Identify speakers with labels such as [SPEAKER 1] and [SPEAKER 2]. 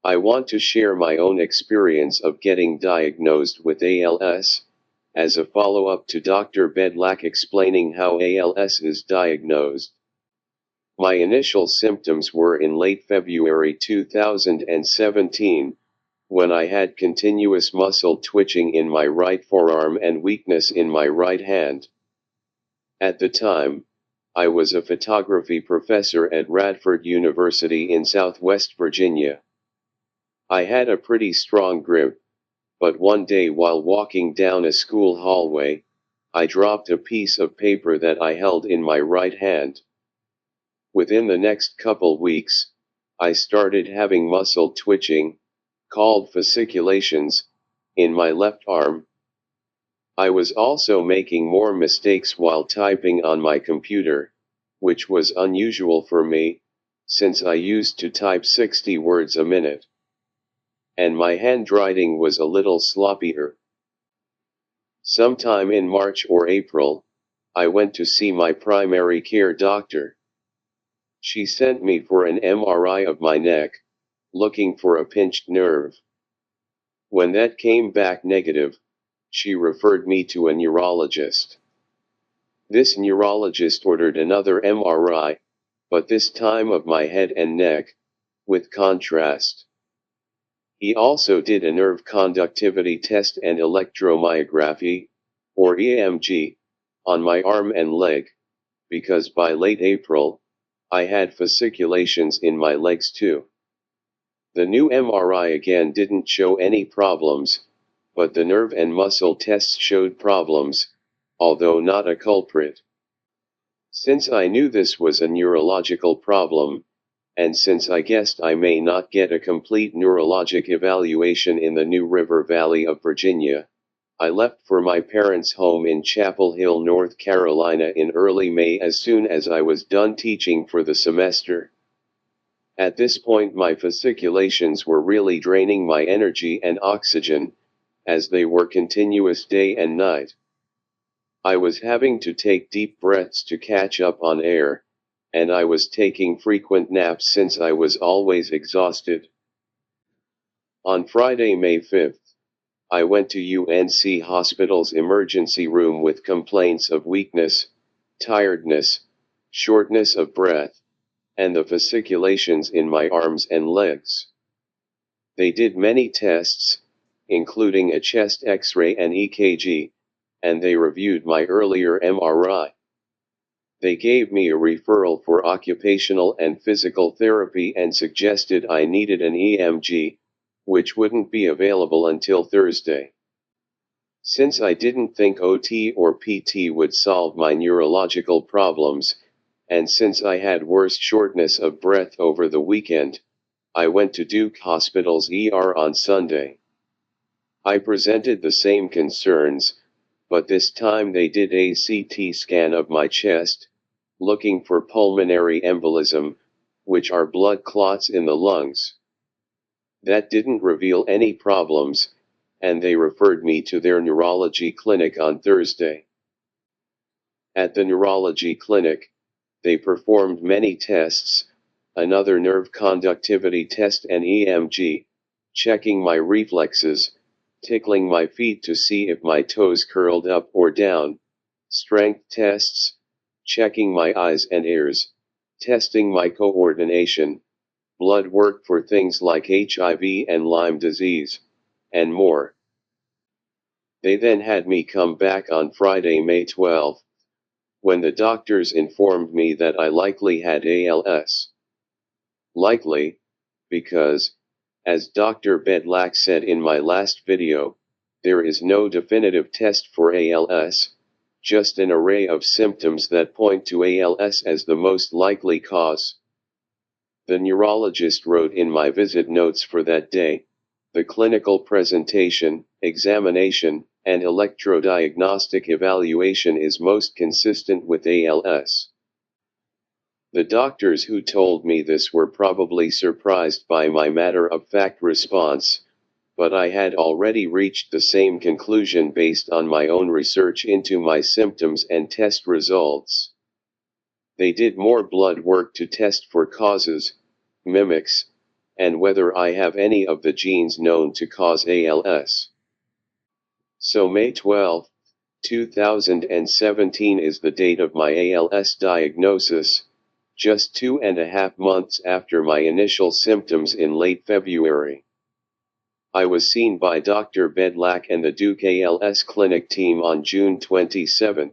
[SPEAKER 1] I want to share my own experience of getting diagnosed with ALS, as a follow-up to Dr. Bedlack explaining how ALS is diagnosed. My initial symptoms were in late February 2017, when I had continuous muscle twitching in my right forearm and weakness in my right hand. At the time, I was a photography professor at Radford University in Southwest Virginia. I had a pretty strong grip, but one day while walking down a school hallway, I dropped a piece of paper that I held in my right hand. Within the next couple weeks, I started having muscle twitching, called fasciculations, in my left arm. I was also making more mistakes while typing on my computer, which was unusual for me, since I used to type 60 words a minute. And my handwriting was a little sloppier. Sometime in March or April, I went to see my primary care doctor. She sent me for an MRI of my neck, looking for a pinched nerve. When that came back negative, she referred me to a neurologist. This neurologist ordered another MRI, but this time of my head and neck, with contrast. He also did a nerve conductivity test and electromyography, or EMG, on my arm and leg, because by late April, I had fasciculations in my legs too. The new MRI again didn't show any problems, but the nerve and muscle tests showed problems, although not a culprit. Since I knew this was a neurological problem, and since I guessed I may not get a complete neurologic evaluation in the New River Valley of Virginia, I left for my parents' home in Chapel Hill, North Carolina in early May as soon as I was done teaching for the semester. At this point my fasciculations were really draining my energy and oxygen, as they were continuous day and night. I was having to take deep breaths to catch up on air, and I was taking frequent naps since I was always exhausted. On Friday, May 5th, I went to UNC Hospital's emergency room with complaints of weakness, tiredness, shortness of breath, and the fasciculations in my arms and legs. They did many tests, including a chest X-ray and EKG, and they reviewed my earlier MRI. They gave me a referral for occupational and physical therapy and suggested I needed an EMG, which wouldn't be available until Thursday. Since I didn't think OT or PT would solve my neurological problems, and since I had worse shortness of breath over the weekend, I went to Duke Hospital's ER on Sunday. I presented the same concerns, but this time they did a CT scan of my chest, looking for pulmonary embolism, which are blood clots in the lungs. That didn't reveal any problems, and they referred me to their neurology clinic on Thursday. At the neurology clinic, they performed many tests, another nerve conductivity test and EMG, checking my reflexes, tickling my feet to see if my toes curled up or down, strength tests, checking my eyes and ears, testing my coordination, blood work for things like HIV and Lyme disease, and more. They then had me come back on Friday, May 12th, when the doctors informed me that I likely had ALS. Likely, because, as Dr. Bedlack said in my last video, there is no definitive test for ALS, just an array of symptoms that point to ALS as the most likely cause. The neurologist wrote in my visit notes for that day, the clinical presentation, examination, and electrodiagnostic evaluation is most consistent with ALS. The doctors who told me this were probably surprised by my matter-of-fact response, but I had already reached the same conclusion based on my own research into my symptoms and test results. They did more blood work to test for causes, mimics, and whether I have any of the genes known to cause ALS. So May 12, 2017 is the date of my ALS diagnosis, just 2.5 months after my initial symptoms in late February. I was seen by Dr. Bedlack and the Duke ALS Clinic team on June 27.